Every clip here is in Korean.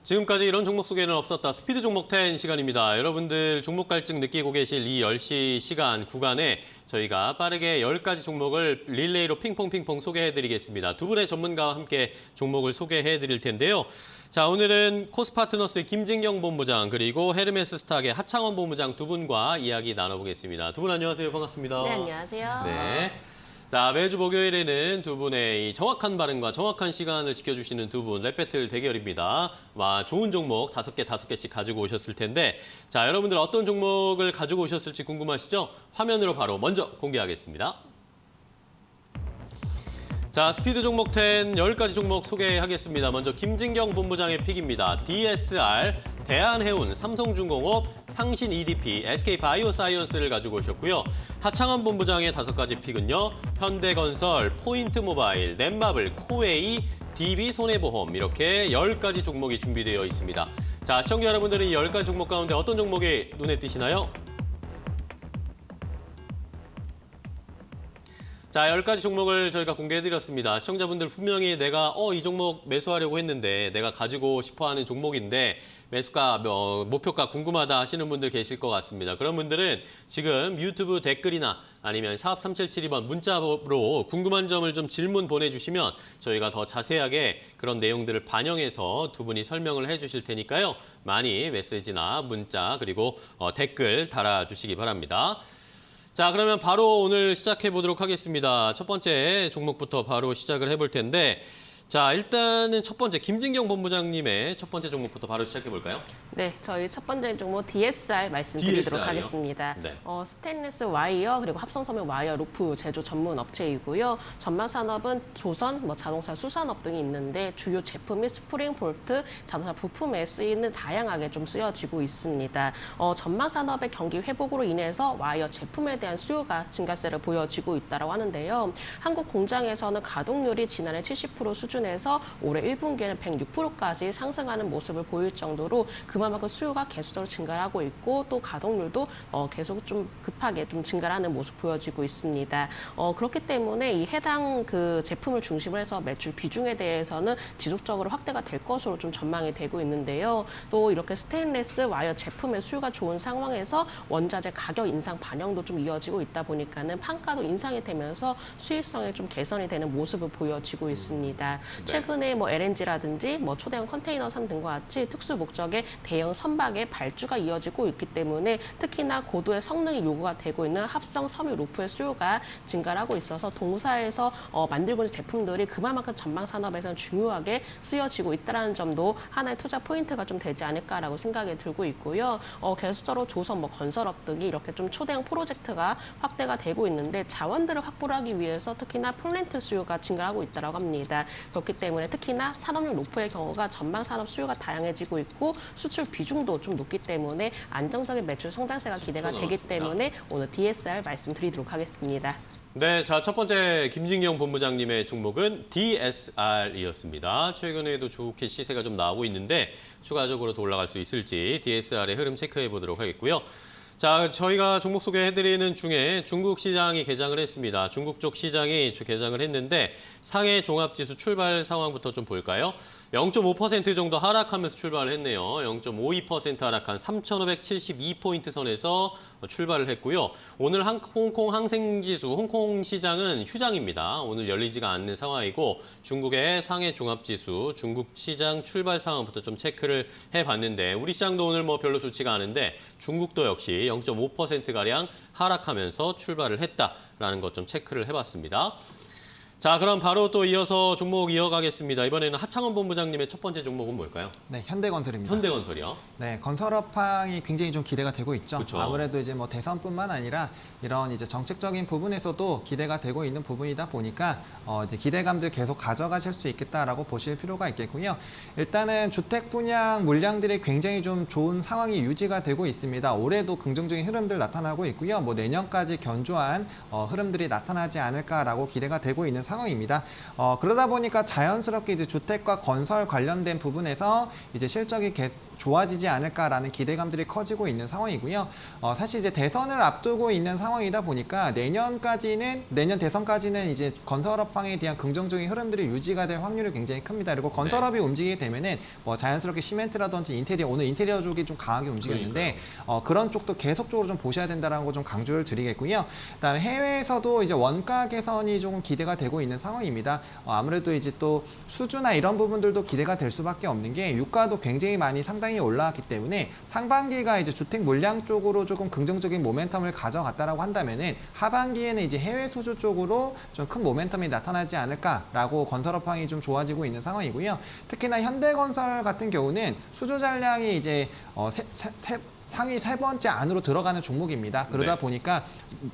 지금까지 이런 종목 소개는 없었다. 스피드 종목 10 시간입니다. 여러분들 종목 갈증 느끼고 계실 이 10시 시간 구간에 저희가 빠르게 10가지 종목을 릴레이로 핑퐁핑퐁 소개해드리겠습니다. 두 분의 전문가와 함께 종목을 소개해드릴 텐데요. 자, 오늘은 코스파트너스의 김진경 본부장 그리고 헤르메스 스탁의 하창원 본부장 두 분과 이야기 나눠보겠습니다. 두 분 안녕하세요. 반갑습니다. 네, 안녕하세요. 네. 자, 매주 목요일에는 두 분의 이 정확한 발음과 정확한 시간을 지켜주시는 두 분 랩배틀 대결입니다. 와, 좋은 종목 5개씩 가지고 오셨을 텐데 자, 여러분들 어떤 종목을 가지고 오셨을지 궁금하시죠? 화면으로 바로 먼저 공개하겠습니다. 자, 스피드 종목 10 10가지 종목 소개하겠습니다. 먼저 김진경 본부장의 픽입니다. DSR, 대한해운, 삼성중공업, 상신 EDP, SK바이오사이언스를 가지고 오셨고요. 하창원 본부장의 5가지 픽은요. 현대건설, 포인트모바일, 넷마블, 코웨이, DB손해보험 이렇게 10가지 종목이 준비되어 있습니다. 자, 시청자 여러분들은 이 10가지 종목 가운데 어떤 종목이 눈에 띄시나요? 자, 10가지 종목을 저희가 공개해드렸습니다. 시청자분들 분명히 내가 이 종목 매수하려고 했는데 내가 가지고 싶어하는 종목인데 매수가, 목표가 궁금하다 하시는 분들 계실 것 같습니다. 그런 분들은 지금 유튜브 댓글이나 아니면 샵 3772번 문자로 궁금한 점을 좀 질문 보내주시면 저희가 더 자세하게 그런 내용들을 반영해서 두 분이 설명을 해주실 테니까요. 많이 메시지나 문자 그리고 댓글 달아주시기 바랍니다. 자, 그러면 바로 오늘 시작해 보도록 하겠습니다. 첫 번째 종목부터 바로 시작을 해볼 텐데 자, 일단은 첫 번째 김진경 본부장님의 첫 번째 종목부터 바로 시작해 볼까요? 네, 저희 첫 번째 종목 DSR 말씀드리도록 DSR 요? 하겠습니다. 네. 스테인리스 와이어 그리고 합성섬유 와이어 루프 제조 전문 업체이고요. 전망 산업은 조선, 자동차 수산업 등이 있는데 주요 제품이 스프링 볼트, 자동차 부품에 쓰이는 다양하게 좀 쓰여지고 있습니다. 전망 산업의 경기 회복으로 인해서 와이어 제품에 대한 수요가 증가세를 보여지고 있다고 하는데요. 한국 공장에서는 가동률이 지난해 70% 수준에서 올해 1분기에는 106%까지 상승하는 모습을 보일 정도로 그만큼 수요가 계속적으로 증가하고 있고 또 가동률도 계속 좀 급하게 좀 증가하는 모습 보여지고 있습니다. 그렇기 때문에 이 해당 그 제품을 중심으로 해서 매출 비중에 대해서는 지속적으로 확대가 될 것으로 좀 전망이 되고 있는데요. 또 이렇게 스테인리스 와이어 제품의 수요가 좋은 상황에서 원자재 가격 인상 반영도 좀 이어지고 있다 보니까는 판가도 인상이 되면서 수익성에 좀 개선이 되는 모습을 보여지고 있습니다. 최근에 LNG라든지 초대형 컨테이너선 등과 같이 특수 목적의 대형 선박의 발주가 이어지고 있기 때문에 특히나 고도의 성능이 요구가 되고 있는 합성 섬유 루프의 수요가 증가하고 있어서 동사에서 만들고 있는 제품들이 그만큼 전망 산업에서는 중요하게 쓰여지고 있다는 점도 하나의 투자 포인트가 좀 되지 않을까라고 생각이 들고 있고요. 계속적으로 조선, 건설업 등이 이렇게 좀 초대형 프로젝트가 확대가 되고 있는데 자원들을 확보를 하기 위해서 특히나 플랜트 수요가 증가하고 있다고 합니다. 그렇기 때문에 특히나 산업용 루프의 경우가 전망 산업 수요가 다양해지고 있고 수출 비중도 좀 높기 때문에 안정적인 매출 성장세가 기대가 되기 때문에 오늘 DSR 말씀드리도록 하겠습니다. 네, 자, 첫 번째 김진경 본부장님의 종목은 DSR이었습니다. 최근에도 좋게 시세가 좀 나오고 있는데 추가적으로 더 올라갈 수 있을지 DSR의 흐름 체크해 보도록 하겠고요. 자, 저희가 종목 소개해드리는 중에 중국 시장이 개장을 했습니다. 중국 쪽 시장이 개장을 했는데 상해 종합지수 출발 상황부터 좀 볼까요? 0.5% 정도 하락하면서 출발을 했네요. 0.52% 하락한 3,572포인트 선에서 출발을 했고요. 오늘 홍콩 항생지수, 홍콩 시장은 휴장입니다. 오늘 열리지가 않는 상황이고 중국의 상해 종합지수, 중국 시장 출발 상황부터 좀 체크를 해봤는데 우리 시장도 오늘 별로 좋지가 않은데 중국도 역시 0.5%가량 하락하면서 출발을 했다라는 것 좀 체크를 해봤습니다. 자, 그럼 바로 또 이어서 종목 이어가겠습니다. 이번에는 하창원 본부장님의 첫 번째 종목은 뭘까요? 네, 현대건설입니다. 현대건설이요? 네, 건설업황이 굉장히 좀 기대가 되고 있죠. 그쵸. 아무래도 이제 대선뿐만 아니라 이런 이제 정책적인 부분에서도 기대가 되고 있는 부분이다 보니까 이제 기대감들 계속 가져가실 수 있겠다라고 보실 필요가 있겠고요. 일단은 주택 분양 물량들이 굉장히 좀 좋은 상황이 유지가 되고 있습니다. 올해도 긍정적인 흐름들 나타나고 있고요. 내년까지 견조한 흐름들이 나타나지 않을까라고 기대가 되고 있는 상황입니다. 그러다 보니까 자연스럽게 이제 주택과 건설 관련된 부분에서 이제 실적이 좋아지지 않을까라는 기대감들이 커지고 있는 상황이고요. 사실 이제 대선을 앞두고 있는 상황이다 보니까 내년 대선까지는 이제 건설업황에 대한 긍정적인 흐름들이 유지가 될 확률이 굉장히 큽니다. 그리고 건설업이 움직이게 되면은 뭐 자연스럽게 시멘트라든지 인테리어, 오늘 인테리어 쪽이 좀 강하게 움직였는데 그런 쪽도 계속적으로 좀 보셔야 된다라는 거 좀 강조를 드리겠고요. 그다음에 해외에서도 이제 원가 개선이 조금 기대가 되고 있는 상황입니다. 아무래도 이제 또 수주나 이런 부분들도 기대가 될 수밖에 없는 게 유가도 굉장히 많이 상당히 올라왔기 때문에 상반기가 이제 주택 물량 쪽으로 조금 긍정적인 모멘텀을 가져갔다라고 한다면은 하반기에는 이제 해외 수주 쪽으로 좀 큰 모멘텀이 나타나지 않을까라고 건설업황이 좀 좋아지고 있는 상황이고요. 특히나 현대건설 같은 경우는 수주 잔량이 이제 상위 3번째 안으로 들어가는 종목입니다. 그러다 보니까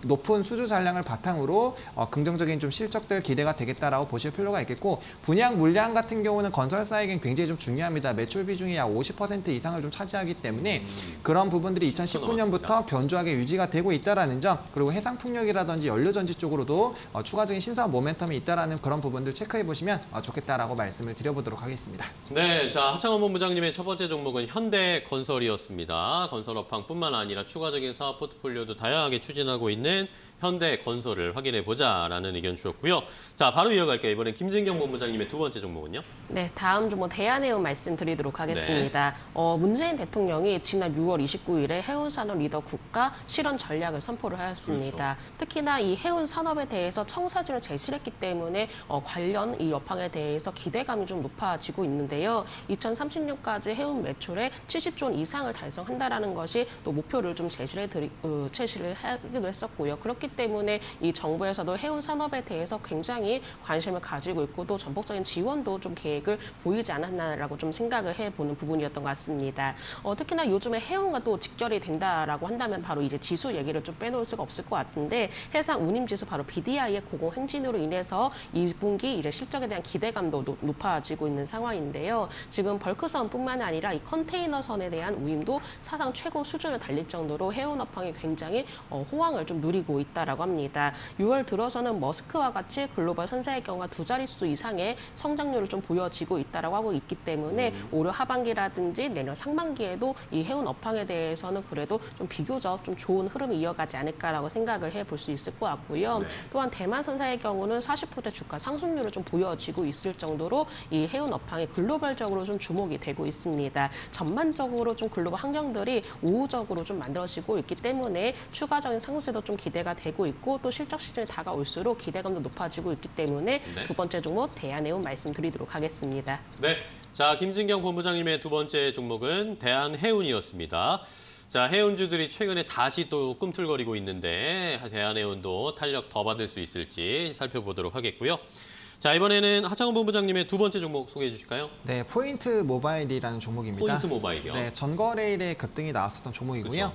높은 수주 잔량을 바탕으로 긍정적인 좀 실적들 기대가 되겠다라고 보실 필요가 있겠고, 분양 물량 같은 경우는 건설사에겐 굉장히 좀 중요합니다. 매출 비중이 약 50% 이상을 좀 차지하기 때문에 그런 부분들이 2019년부터 견조하게 유지가 되고 있다라는 점, 그리고 해상풍력이라든지 연료전지 쪽으로도 추가적인 신사업 모멘텀이 있다라는 그런 부분들 체크해 보시면 좋겠다라고 말씀을 드려보도록 하겠습니다. 네, 자 하창원 본부장님의 첫 번째 종목은 현대건설이었습니다. 건설업황뿐만 아니라 추가적인 사업 포트폴리오도 다양하게 추진하고 있는 현대건설을 확인해보자라는 의견 주셨고요. 자, 바로 이어갈게요. 이번엔 김진경 본부장님의 두 번째 종목은요? 네, 다음 종목 대한해운 말씀드리도록 하겠습니다. 문재인 대통령이 지난 6월 29일에 해운산업 리더 국가 실현 전략을 선포를 하였습니다. 특히나 이 해운 산업에 대해서 청사진을 제시했기 때문에 관련 이 여파에 대해서 기대감이 좀 높아지고 있는데요. 2030년까지 해운 매출의 70조 원 이상을 달성한다라는 것이 또 목표를 좀 제시를 하기도 했었고요. 그렇기 때문에 이 정부에서도 해운 산업에 대해서 굉장히 관심을 가지고 있고 또 전폭적인 지원도 좀 계획을 보이지 않았나라고 좀 생각을 해보는 부분이었던 것 같습니다. 특히나 요즘에 해운과 또 직결이 된다라고 한다면 바로 이제 지수 얘기를 좀 빼놓을 수가 없을 것 같은데, 해상 운임 지수 바로 BDI의 고공 행진으로 인해서 2분기 이제 실적에 대한 기대감도 높아지고 있는 상황인데요. 지금 벌크선뿐만 아니라 이 컨테이너선에 대한 운임도 사상 최고 수준을 달릴 정도로 해운 업황이 굉장히 호황을 좀 누리고 있다라고 합니다. 6월 들어서는 머스크와 같이 글로벌 선사의 경우가 두 자릿수 이상의 성장률을 좀 보여지고 있다라고 하고 있기 때문에 올해 하반기라든지 내년 상반기에도 이 해운 업황에 대해서는 그래도 좀 비교적 좀 좋은 흐름이 이어가지 않을까라고 생각을 해볼 수 있을 것 같고요. 네. 또한 대만 선사의 경우는 40% 주가 상승률을 좀 보여지고 있을 정도로 이 해운 업황이 글로벌적으로 좀 주목이 되고 있습니다. 전반적으로 좀 글로벌 환경들이 우호적으로 좀 만들어지고 있기 때문에 추가적인 상승세도 좀 기대가 되고 있고 또 실적 시즌이 다가올수록 기대감도 높아지고 있기 때문에 네. 두 번째 종목 대한해운 말씀드리도록 하겠습니다. 네, 자 김진경 본부장님의 두 번째 종목은 대한해운이었습니다. 자, 해운주들이 최근에 다시 또 꿈틀거리고 있는데 대한해운도 탄력 더 받을 수 있을지 살펴보도록 하겠고요. 자, 이번에는 하창원 본부장님의 두 번째 종목 소개해 주실까요? 네, 포인트 모바일이라는 종목입니다. 포인트 모바일이요? 네, 전거래일에 급등이 나왔었던 종목이고요.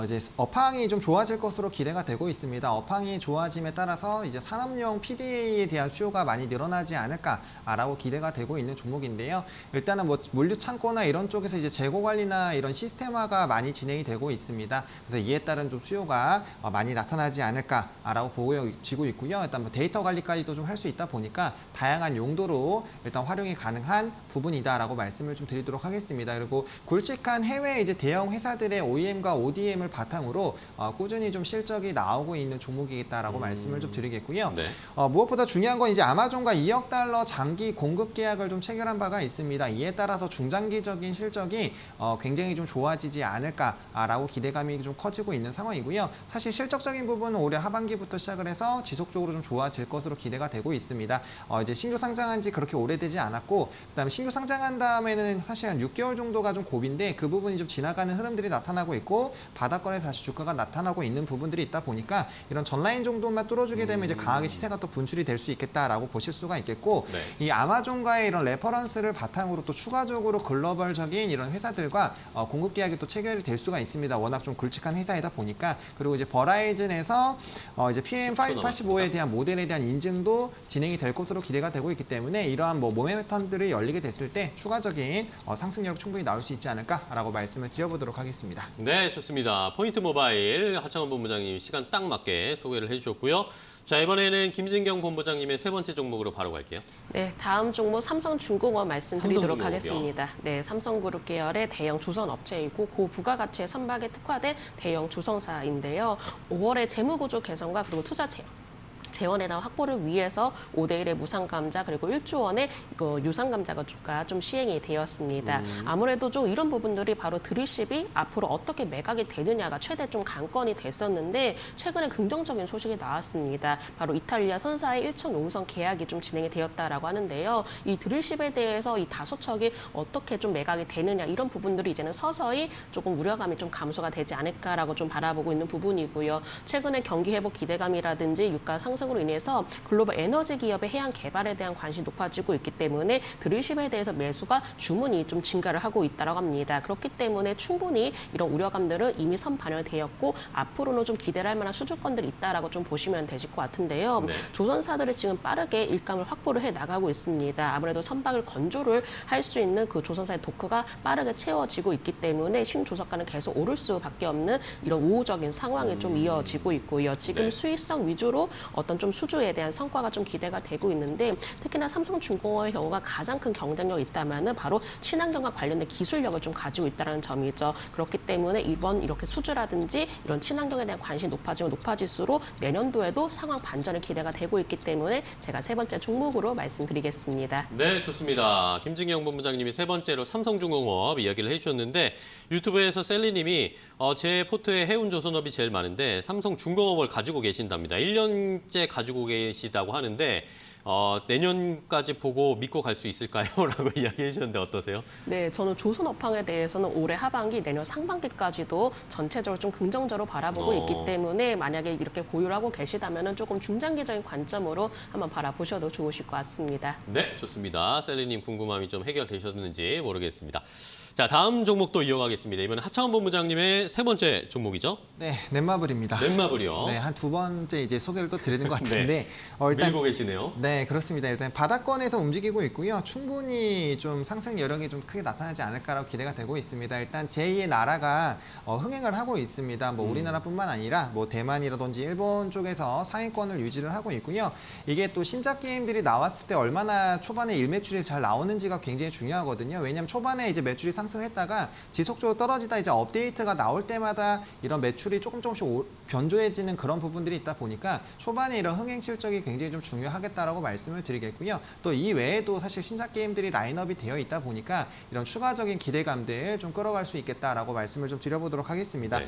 이제 업황이 좀 좋아질 것으로 기대가 되고 있습니다. 업황이 좋아짐에 따라서 이제 산업용 PDA에 대한 수요가 많이 늘어나지 않을까라고 기대가 되고 있는 종목인데요. 일단은 뭐 물류 창고나 이런 쪽에서 이제 재고 관리나 이런 시스템화가 많이 진행이 되고 있습니다. 그래서 이에 따른 좀 수요가 많이 나타나지 않을까라고 보여지고 있고요. 일단 뭐 데이터 관리까지도 좀 할 수 있다 보니까 다양한 용도로 일단 활용이 가능한 부분이다라고 말씀을 좀 드리도록 하겠습니다. 그리고 굵직한 해외 이제 대형 회사들의 OEM과 ODM을 바탕으로 꾸준히 좀 실적이 나오고 있는 종목이겠다라고 말씀을 좀 드리겠고요. 네. 무엇보다 중요한 건 이제 아마존과 2억 달러 장기 공급 계약을 좀 체결한 바가 있습니다. 이에 따라서 중장기적인 실적이 굉장히 좀 좋아지지 않을까라고 기대감이 좀 커지고 있는 상황이고요. 사실 실적적인 부분은 올해 하반기부터 시작을 해서 지속적으로 좀 좋아질 것으로 기대가 되고 있습니다. 이제 신규 상장한 지 그렇게 오래되지 않았고, 그다음에 신규 상장한 다음에는 사실 한 6개월 정도가 좀 고비인데 그 부분이 좀 지나가는 흐름들이 나타나고 있고 바닥권에서 다시 주가가 나타나고 있는 부분들이 있다 보니까 이런 전라인 정도만 뚫어주게 되면 이제 강하게 시세가 또 분출이 될 수 있겠다라고 보실 수가 있겠고, 네. 이 아마존과의 이런 레퍼런스를 바탕으로 또 추가적으로 글로벌적인 이런 회사들과 공급 계약이 또 체결이 될 수가 있습니다. 워낙 좀 굵직한 회사이다 보니까. 그리고 이제 버라이즌에서 이제 PM585에 대한 모델에 대한 인증도 진행이 될 것으로 기대가 되고 있기 때문에 이러한 뭐 모멘텀들이 열리게 됐을 때 추가적인 상승력 충분히 나올 수 있지 않을까라고 말씀을 드려보도록 하겠습니다. 네, 좋습니다. 포인트 모바일 하창원 본부장님 시간 딱 맞게 소개를 해주셨고요. 자, 이번에는 김진경 본부장님의 세 번째 종목으로 바로 갈게요. 네, 다음 종목 삼성중공업 말씀드리도록 삼성중공업이요? 하겠습니다. 네, 삼성그룹 계열의 대형 조선 업체이고 고부가가치의 선박에 특화된 대형 조선사인데요. 5월에 재무구조 개선과 그리고 투자 재원에 대한 확보를 위해서 5대1의 무상감자 그리고 1조 원의 유상감자가 좀 시행이 되었습니다. 아무래도 좀 이런 부분들이 바로 드릴십이 앞으로 어떻게 매각이 되느냐가 최대 좀 관건이 됐었는데 최근에 긍정적인 소식이 나왔습니다. 바로 이탈리아 선사의 1층 용선 계약이 좀 진행이 되었다라고 하는데요. 이 드릴십에 대해서 이 다섯 척이 어떻게 좀 매각이 되느냐 이런 부분들이 이제는 서서히 조금 우려감이 좀 감소가 되지 않을까라고 좀 바라보고 있는 부분이고요. 최근에 경기 회복 기대감이라든지 유가 상승으로 인해서 글로벌 에너지 기업의 해양 개발에 대한 관심이 높아지고 있기 때문에 드릴십에 대해서 매수가 주문이 좀 증가를 하고 있다고 합니다. 그렇기 때문에 충분히 이런 우려감들은 이미 선반영되었고 앞으로는 좀 기대를 할 만한 수주권들이 있다라고 좀 보시면 되실 것 같은데요. 네. 조선사들이 지금 빠르게 일감을 확보를 해 나가고 있습니다. 아무래도 선박을 건조를 할 수 있는 그 조선사의 도크가 빠르게 채워지고 있기 때문에 신조선가는 계속 오를 수밖에 없는 이런 우호적인 상황이 좀 이어지고 있고요. 지금 네. 수익성 위주로 어떤 좀 수주에 대한 성과가 좀 기대가 되고 있는데 특히나 삼성중공업의 경우가 가장 큰 경쟁력이 있다면은 바로 친환경과 관련된 기술력을 좀 가지고 있다는 점이죠. 그렇기 때문에 이번 이렇게 수주라든지 이런 친환경에 대한 관심이 높아지면 높아질수록 내년도에도 상황 반전이 기대가 되고 있기 때문에 제가 세 번째 종목으로 말씀드리겠습니다. 네, 좋습니다. 김진경 본부장님이 세 번째로 삼성중공업 이야기를 해주셨는데 유튜브에서 셀리님이 제 포트에 해운조선업이 제일 많은데 삼성중공업을 가지고 계신답니다. 1년째 가지고 계시다고 하는데 내년까지 보고 믿고 갈 수 있을까요? 라고 이야기해 주셨는데 어떠세요? 네, 저는 조선업황에 대해서는 올해 하반기, 내년 상반기까지도 전체적으로 좀 긍정적으로 바라보고 있기 때문에 만약에 이렇게 보유를 하고 계시다면 조금 중장기적인 관점으로 한번 바라보셔도 좋으실 것 같습니다. 네, 좋습니다. 셀리님 궁금함이 좀 해결되셨는지 모르겠습니다. 자, 다음 종목도 이어가겠습니다. 이번엔 하창원 본부장님의 세 번째 종목이죠? 네, 넷마블입니다. 넷마블이요. 네, 한 두 번째 이제 소개를 또 드리는 것 같은데 네. 일단 밀고 계시네요. 네, 그렇습니다. 일단 바닥권에서 움직이고 있고요. 충분히 좀 상승 여력이 좀 크게 나타나지 않을까라고 기대가 되고 있습니다. 일단 제2의 나라가 흥행을 하고 있습니다. 뭐 우리나라뿐만 아니라 뭐 대만이라든지 일본 쪽에서 상위권을 유지를 하고 있고요. 이게 또 신작 게임들이 나왔을 때 얼마나 초반에 일매출이 잘 나오는지가 굉장히 중요하거든요. 왜냐하면 초반에 이제 매출이 상승을 했다가 지속적으로 떨어지다 이제 업데이트가 나올 때마다 이런 매출이 조금씩 변조해지는 그런 부분들이 있다 보니까 초반에 이런 흥행 실적이 굉장히 좀 중요하겠다라고 말씀을 드리겠고요. 또 이 외에도 사실 신작 게임들이 라인업이 되어 있다 보니까 이런 추가적인 기대감들 좀 끌어갈 수 있겠다라고 말씀을 좀 드려보도록 하겠습니다. 네.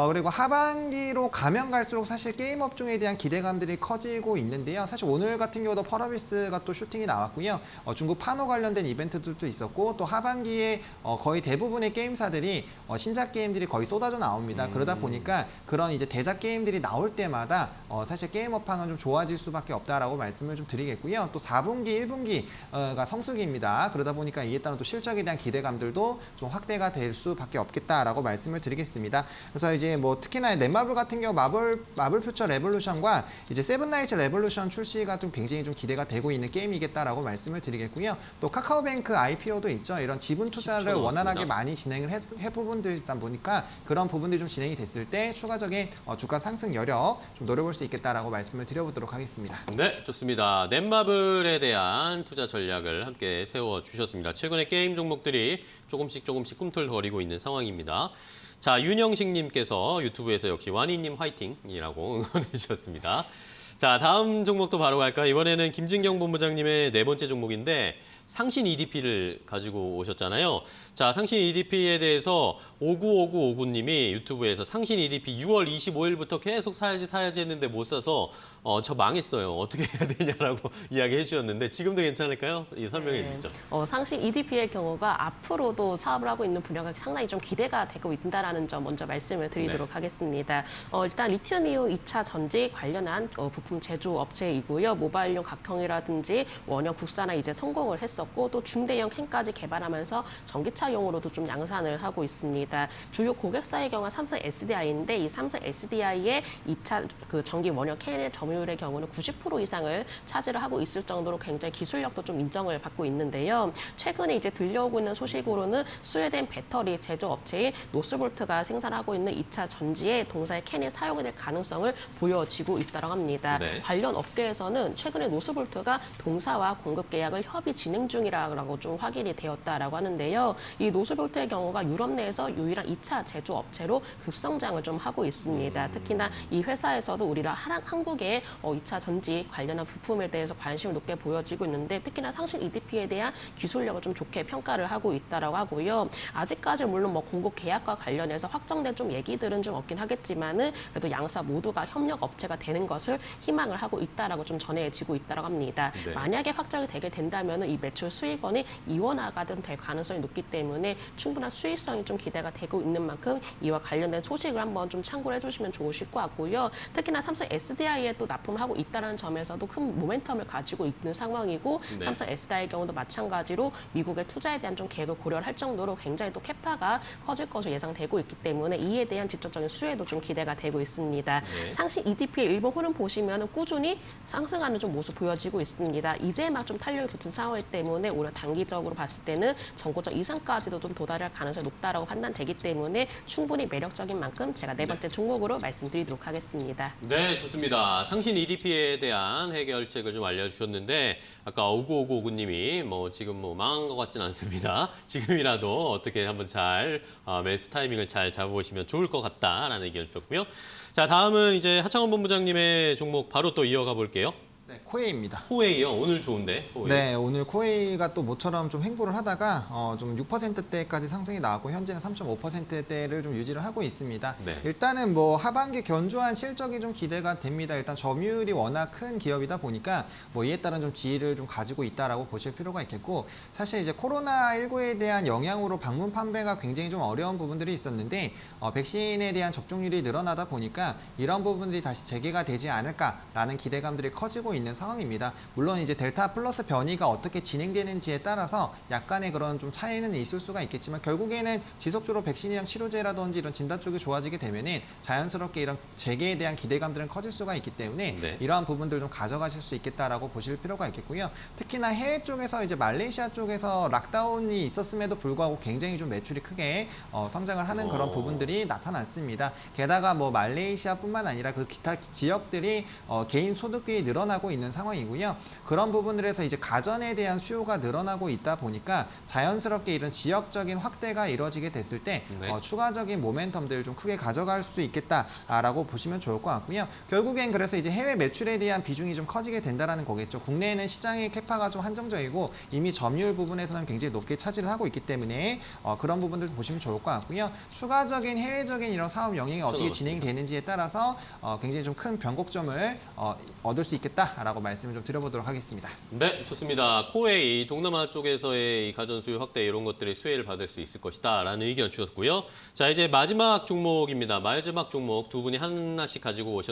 그리고 하반기로 가면 갈수록 사실 게임 업종에 대한 기대감들이 커지고 있는데요. 사실 오늘 같은 경우도 펄어비스가 또 슈팅이 나왔고요. 중국 파노 관련된 이벤트들도 있었고 또 하반기에 거의 대부분의 게임사들이 신작 게임들이 거의 쏟아져 나옵니다. 그러다 보니까 그런 이제 대작 게임들이 나올 때마다 사실 게임 업황은 좀 좋아질 수밖에 없다라고 말씀을 좀 드리겠고요. 또 4분기, 1분기가 성수기입니다. 그러다 보니까 이에 따른 또 실적에 대한 기대감들도 좀 확대가 될 수밖에 없겠다라고 말씀을 드리겠습니다. 그래서 이제 뭐 특히나 넷마블 같은 경우 마블 퓨처 레볼루션과 이제 세븐나이츠 레볼루션 출시가 좀 굉장히 좀 기대가 되고 있는 게임이겠다라고 말씀을 드리겠고요. 또 카카오뱅크 IPO도 있죠. 이런 지분 투자를 원활하게 많이 진행을 해 부분들이다 보니까 그런 부분들이 좀 진행이 됐을 때 추가적인 주가 상승 여력 좀 노려볼 수 있겠다라고 말씀을 드려보도록 하겠습니다. 네, 좋습니다. 넷마블에 대한 투자 전략을 함께 세워주셨습니다. 최근에 게임 종목들이 조금씩 꿈틀거리고 있는 상황입니다. 자, 윤영식님께서 유튜브에서 역시 와니님 화이팅이라고 응원해 주셨습니다. 자, 다음 종목도 바로 갈까요? 이번에는 김진경 본부장님의 네 번째 종목인데 상신 EDP를 가지고 오셨잖아요. 자, 상신 EDP에 대해서 595959님이 유튜브에서 상신 EDP 6월 25일부터 계속 사야지 했는데 못 사서 저 망했어요. 어떻게 해야 되냐라고 이야기해 주셨는데 지금도 괜찮을까요? 설명해 주시죠. 상신 EDP의 경우가 앞으로도 사업을 하고 있는 분야가 상당히 좀 기대가 되고 있다는 점 먼저 말씀을 드리도록 하겠습니다. 일단 리튬이온 2차 전지 관련한 부품 제조 업체이고요. 모바일용 각형이라든지 원형 국산화 이제 성공을 했었고 또 중대형 캔까지 개발하면서 전기차용으로도 좀 양산을 하고 있습니다. 주요 고객사의 경우 삼성 SDI인데 이 삼성 SDI의 2차 그 전기 원형 캔의 점유율의 경우는 90% 이상을 차지를 하고 있을 정도로 굉장히 기술력도 좀 인정을 받고 있는데요. 최근에 이제 들려오고 있는 소식으로는 스웨덴 배터리 제조업체인 노스볼트가 생산하고 있는 2차 전지에 동사의 캔이 사용될 가능성을 보여지고 있다고 합니다. 네. 관련 업계에서는 최근에 노스볼트가 동사와 공급 계약을 협의 진행 중이라고 좀 확인이 되었다라고 하는데요. 이 노스볼트의 경우가 유럽 내에서 유일한 2차 제조업체로 급성장을 좀 하고 있습니다. 특히나 이 회사에서도 우리나라 한국의 2차 전지 관련한 부품에 대해서 관심을 높게 보여지고 있는데 특히나 상실 EDP에 대한 기술력을 좀 좋게 평가를 하고 있다라고 하고요. 아직까지 물론 뭐 공급 계약과 관련해서 확정된 좀 얘기들은 좀 없긴 하겠지만은 그래도 양사 모두가 협력 업체가 되는 것을 희망을 하고 있다라고 좀 전해지고 있다라고 합니다. 네. 만약에 확정이 되게 된다면은 이 매출 수익원이 이원화가든 될 가능성이 높기 때문에 충분한 수익성이 좀 기대가 되고 있는 만큼 이와 관련된 소식을 한번 좀 참고를 해주시면 좋으실 것 같고요. 특히나 삼성 SDI에 또 납품하고 있다는 점에서도 큰 모멘텀을 가지고 있는 상황이고 네. 삼성 SDI의 경우도 마찬가지로 미국의 투자에 대한 좀 계획을 고려를 할 정도로 굉장히 또 캐파가 커질 것으로 예상되고 있기 때문에 이에 대한 직접적인 수혜도 좀 기대가 되고 있습니다. 네. 상시 EDP의 일본 흐름 보시면 꾸준히 상승하는 좀 모습 보여지고 있습니다. 이제 막 좀 탄력이 붙은 상황이기 때문에 오히려 단기적으로 봤을 때는 전고점 이상까지도 좀 도달할 가능성이 높다라고 판단되기 때문에 충분히 매력적인 만큼 제가 네 번째 종목으로 말씀드리도록 하겠습니다. 네, 좋습니다. 상신 EDP에 대한 해결책을 좀 알려주셨는데 아까 5959님이 지금 망한 것 같진 않습니다. 지금이라도 어떻게 한번 잘 매수 타이밍을 잘 잡아보시면 좋을 것 같다라는 의견 주셨고요. 자, 다음은 이제 하창원 본부장님의 종목 바로 또 이어가 볼게요. 네, 코웨이입니다. 코웨이요. 오늘 좋은데. 코웨이. 네, 오늘 코웨이가 또 모처럼 좀 횡보를 하다가 좀 6%대까지 상승이 나왔고 현재는 3.5%대를 좀 유지를 하고 있습니다. 네. 일단은 뭐 하반기 견조한 실적이 좀 기대가 됩니다. 일단 점유율이 워낙 큰 기업이다 보니까 뭐 이에 따른 좀 지위를 좀 가지고 있다라고 보실 필요가 있겠고 사실 이제 코로나19에 대한 영향으로 방문 판매가 굉장히 좀 어려운 부분들이 있었는데 백신에 대한 접종률이 늘어나다 보니까 이런 부분들이 다시 재개가 되지 않을까라는 기대감들이 커지고 있는 상황입니다. 물론 이제 델타 플러스 변이가 어떻게 진행되는지에 따라서 약간의 그런 좀 차이는 있을 수가 있겠지만 결국에는 지속적으로 백신이랑 치료제라든지 이런 진단 쪽이 좋아지게 되면은 자연스럽게 이런 재개에 대한 기대감들은 커질 수가 있기 때문에 네. 이러한 부분들 좀 가져가실 수 있겠다라고 보실 필요가 있겠고요. 특히나 해외 쪽에서 이제 말레이시아 쪽에서 락다운이 있었음에도 불구하고 굉장히 좀 매출이 크게 성장을 하는 그런 부분들이 나타났습니다. 게다가 뭐 말레이시아뿐만 아니라 그 기타 지역들이 개인 소득이 늘어나고 있는 상황이고요. 그런 부분들에서 이제 가전에 대한 수요가 늘어나고 있다 보니까 자연스럽게 이런 지역적인 확대가 이루어지게 됐을 때 네. 추가적인 모멘텀들을 좀 크게 가져갈 수 있겠다라고 보시면 좋을 것 같고요. 결국엔 그래서 이제 해외 매출에 대한 비중이 좀 커지게 된다라는 거겠죠. 국내에는 시장의 캐파가 좀 한정적이고 이미 점유율 부분에서는 굉장히 높게 차지를 하고 있기 때문에 그런 부분들 보시면 좋을 것 같고요. 추가적인 해외적인 이런 사업 영역이 어떻게 진행이 되는지에 따라서 굉장히 좀 큰 변곡점을 얻을 수 있겠다라고 말씀을 좀 드려보도록 하겠습니다. 네, 좋습니다. 코웨이 동남아 쪽에서의 이 가전 수요 확대 이런 것들이 수혜를 받을 수 있을 것이다라는 의견 주셨고요. 자, 이제 마지막 종목입니다. 마지막 종목 두 분이 하나씩 가지고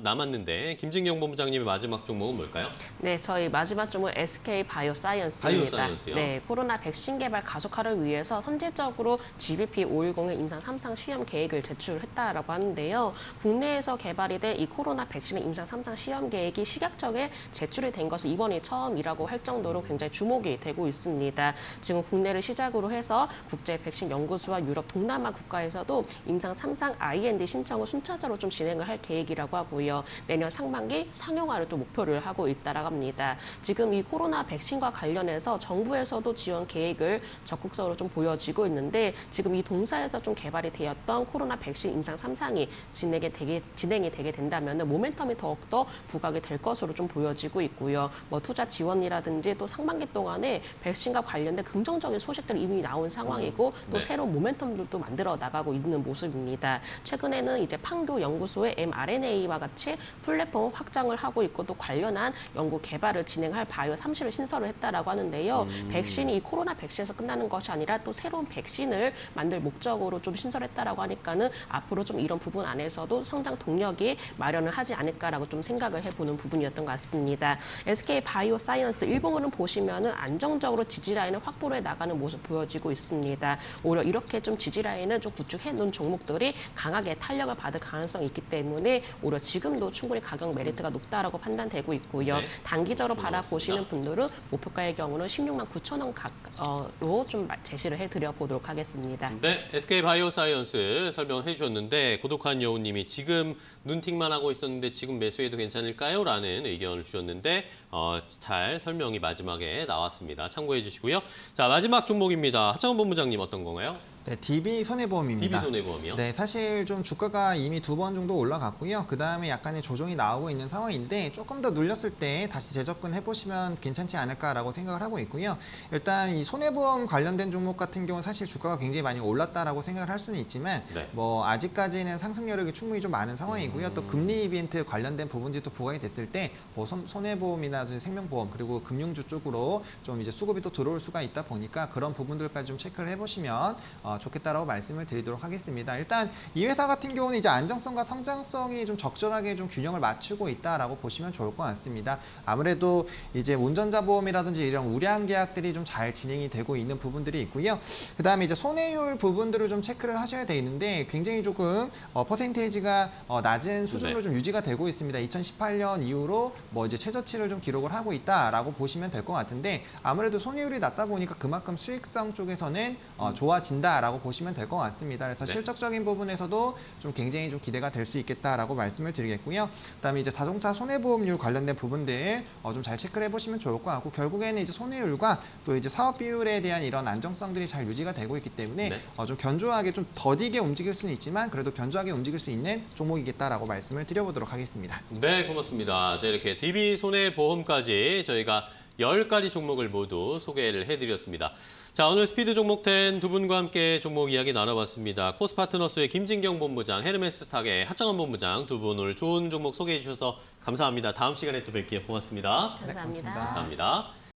남았는데 김진경 본부장님의 마지막 종목은 뭘까요? 네, 저희 마지막 종목 SK 바이오사이언스입니다. 바이오사이언스요? 네, 코로나 백신 개발 가속화를 위해서 선제적으로 GBP 510의 임상 3상 시험 계획을 제출했다라고 하는데요. 국내에서 개발이 된 이 코로나 백신의 임상 3상 시험 계획이 식약청에 제출이 된 것은 이번이 처음이라고 할 정도로 굉장히 주목이 되고 있습니다. 지금 국내를 시작으로 해서 국제 백신 연구소와 유럽 동남아 국가에서도 임상 3상 IND 신청을 순차적으로 좀 진행을 할 계획이라고 하고요. 내년 상반기 상용화를 또 목표를 하고 있다라고 합니다. 지금 이 코로나 백신과 관련해서 정부에서도 지원 계획을 적극적으로 좀 보여지고 있는데 지금 이 동사에서 좀 개발이 되었던 코로나 백신 임상 3상이 진행이 되게 된다면 모멘텀이 더욱더 부각이 될 것으로 좀 보여지고 있고요. 뭐 투자 지원이라든지 또 상반기 동안에 백신과 관련된 긍정적인 소식들이 이미 나온 상황이고 또 네. 새로운 모멘텀들도 만들어 나가고 있는 모습입니다. 최근에는 이제 판교 연구소의 mRNA와 같이 플랫폼 확장을 하고 있고 또 관련한 연구 개발을 진행할 바이오 3실을 신설을 했다라고 하는데요. 백신이 이 코로나 백신에서 끝나는 것이 아니라 또 새로운 백신을 만들 목적으로 좀 신설했다라고 하니까는 앞으로 좀 이런 부분 안에서도 성장 동력이 마련을 하지 않을까라고 좀 생각을 해보는 부분이었습니다. 부분이었던 것 같습니다. SK 바이오사이언스 일봉으로는 보시면은 안정적으로 지지 라인을 확보해 나가는 모습 보여지고 있습니다. 오히려 이렇게 좀 지지 라인을 좀 구축해 놓은 종목들이 강하게 탄력을 받을 가능성이 있기 때문에 오히려 지금도 충분히 가격 메리트가 높다라고 판단되고 있고요. 네. 단기적으로 좋은 바라보시는 것 같습니다. 분들은 목표가의 경우는 16만 9천 원로 좀 제시를 해드려 보도록 하겠습니다. 네, SK 바이오사이언스 설명해 주셨는데 고독한 여우님이 지금 눈팅만 하고 있었는데 지금 매수해도 괜찮을까요? 라는 의견을 주셨는데 잘 설명이 마지막에 나왔습니다. 참고해 주시고요. 자, 마지막 종목입니다. 하창원 본부장님 어떤 건가요? 네, DB 손해보험입니다. DB 손해보험이요? 네, 사실 좀 주가가 이미 2번 정도 올라갔고요. 그 다음에 약간의 조정이 나오고 있는 상황인데 조금 더 눌렸을 때 다시 재접근해 보시면 괜찮지 않을까라고 생각을 하고 있고요. 일단 이 손해보험 관련된 종목 같은 경우는 사실 주가가 굉장히 많이 올랐다라고 생각을 할 수는 있지만 네. 뭐 아직까지는 상승 여력이 충분히 좀 많은 상황이고요. 또 금리 이벤트 관련된 부분들이 또 부각이 됐을 때 뭐 손해보험이나 생명보험 그리고 금융주 쪽으로 좀 이제 수급이 또 들어올 수가 있다 보니까 그런 부분들까지 좀 체크를 해보시면 좋겠다라고 말씀을 드리도록 하겠습니다. 일단 이 회사 같은 경우는 이제 안정성과 성장성이 좀 적절하게 좀 균형을 맞추고 있다라고 보시면 좋을 것 같습니다. 아무래도 이제 운전자 보험이라든지 이런 우량 계약들이 좀 잘 진행이 되고 있는 부분들이 있고요. 그 다음에 이제 손해율 부분들을 좀 체크를 하셔야 되는데 굉장히 조금 퍼센테이지가 낮은 수준으로 네. 좀 유지가 되고 있습니다. 2018년 이후로 뭐 이제 최저치를 좀 기록을 하고 있다라고 보시면 될 것 같은데 아무래도 손해율이 낮다 보니까 그만큼 수익성 쪽에서는 좋아진다라고 보시면 될 것 같습니다. 그래서 네. 실적적인 부분에서도 좀 굉장히 좀 기대가 될 수 있겠다라고 말씀을 드리겠고요. 그다음에 이제 자동차 손해보험률 관련된 부분들 좀 잘 체크를 해보시면 좋을 것 같고 결국에는 이제 손해율과 또 이제 사업 비율에 대한 이런 안정성들이 잘 유지가 되고 있기 때문에 네. 좀 견조하게 좀 더디게 움직일 수는 있지만 그래도 견조하게 움직일 수 있는 종목이겠다라고 말씀을 드려보도록 하겠습니다. 네, 고맙습니다. 자, 이렇게 DB 손해보험까지 저희가 10가지 종목을 모두 소개를 해드렸습니다. 자, 오늘 스피드 종목 10 두 분과 함께 종목 이야기 나눠봤습니다. 코스파트너스의 김진경 본부장, 헤르메스탁의 하창원 본부장 두 분 오늘 좋은 종목 소개해 주셔서 감사합니다. 다음 시간에 또 뵐게요. 고맙습니다. 감사합니다. 고맙습니다. 감사합니다.